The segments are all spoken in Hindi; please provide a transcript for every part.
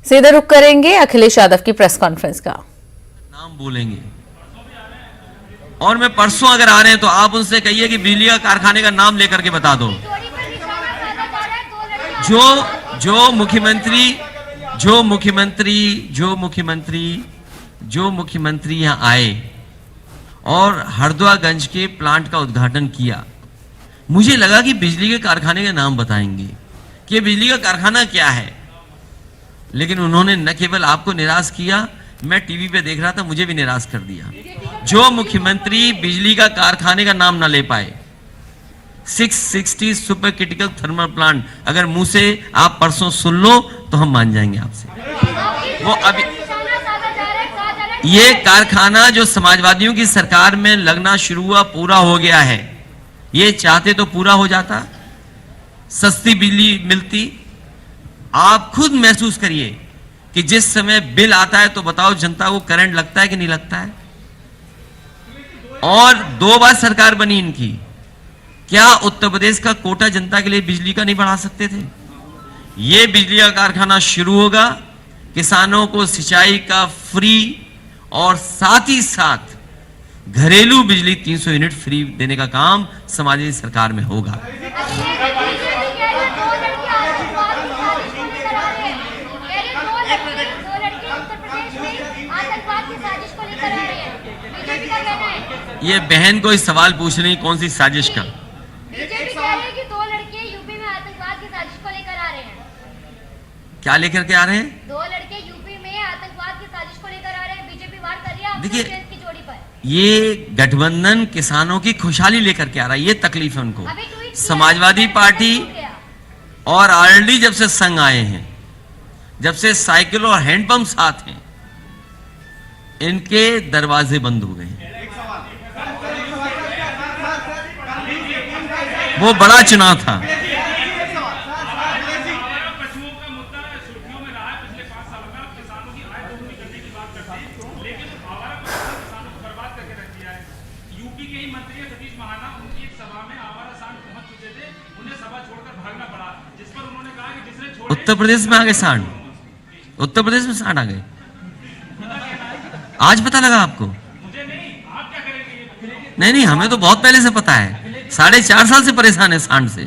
सीधे रुख करेंगे अखिलेश यादव की प्रेस कॉन्फ्रेंस का। नाम बोलेंगे और मैं परसों अगर आ रहे हैं तो आप उनसे कहिए कि बिजली का कारखाने का नाम लेकर के बता दो। जो मुख्यमंत्री यहाँ आए और हरदोआगंज के प्लांट का उद्घाटन किया, मुझे लगा कि बिजली के कारखाने का नाम बताएंगे कि बिजली का कारखाना क्या है, लेकिन उन्होंने न केवल आपको निराश किया, मैं टीवी पे देख रहा था, मुझे भी निराश कर दिया। जो मुख्यमंत्री बिजली का कारखाने का नाम ना ले पाए, 660 सुपर क्रिटिकल थर्मल प्लांट, अगर मुंह से आप परसों सुन लो तो हम मान जाएंगे आपसे। वो अभी ये कारखाना जो समाजवादियों की सरकार में लगना शुरू हुआ, पूरा हो गया है। ये चाहते तो पूरा हो जाता, सस्ती बिजली मिलती। आप खुद महसूस करिए कि जिस समय बिल आता है तो बताओ जनता को करंट लगता है कि नहीं लगता है। और 2 बार सरकार बनी इनकी, क्या उत्तर प्रदेश का कोटा जनता के लिए बिजली का नहीं बढ़ा सकते थे? ये बिजली का कारखाना शुरू होगा, किसानों को सिंचाई का फ्री और साथ ही साथ घरेलू बिजली 300 यूनिट फ्री देने का काम समाजवादी सरकार में होगा। ये बहन कोई सवाल पूछ रही, कौन सी साजिश का? बीजेपी कह रही है कि 2 लड़के यूपी में आतंकवाद की साजिश को लेकर आ रहे हैं। क्या लेकर के आ रहे हैं? 2 लड़के यूपी में आतंकवाद की साजिश को लेकर आ रहे हैं। बीजेपी वार कर रही है देखिए, की जोड़ी पर। ये गठबंधन किसानों की खुशहाली लेकर के आ रहा है, ये तकलीफ है उनको। समाजवादी पार्टी और आरएलडी जब से संग आए हैं, जब से साइकिल और हैंडपंप साथ हैं, इनके दरवाजे बंद हो गए हैं। वो बड़ा चुनाव था। उत्तर प्रदेश में आ गए सांड, उत्तर प्रदेश में सांड आ गए। आज पता लगा आपको? नहीं, हमें तो बहुत पहले से पता है। 4.5 साल से परेशान है सांड से।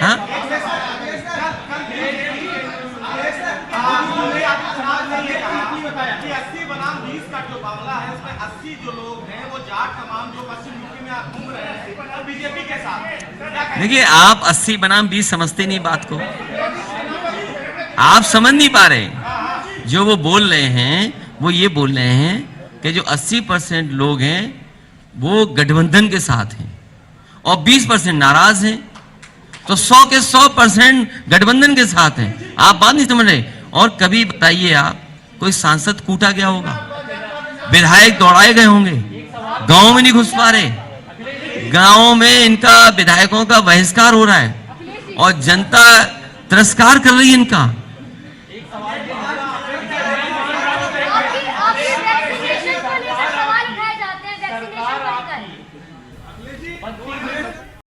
हाँ? देखिए, आप 80 बनाम 20 समझते नहीं बात को, आप समझ नहीं पा रहे। जो वो बोल रहे हैं, वो ये बोल रहे हैं कि जो 80% लोग हैं वो गठबंधन के साथ हैं और 20% नाराज हैं, तो 100 के 100% गठबंधन के साथ हैं। आप बात नहीं समझ रहे। और कभी बताइए, आप कोई सांसद कूटा गया होगा, विधायक दौड़ाए गए होंगे, गांव में नहीं घुस पा रहे, गांव में इनका विधायकों का बहिष्कार हो रहा है और जनता तिरस्कार कर रही है इनका।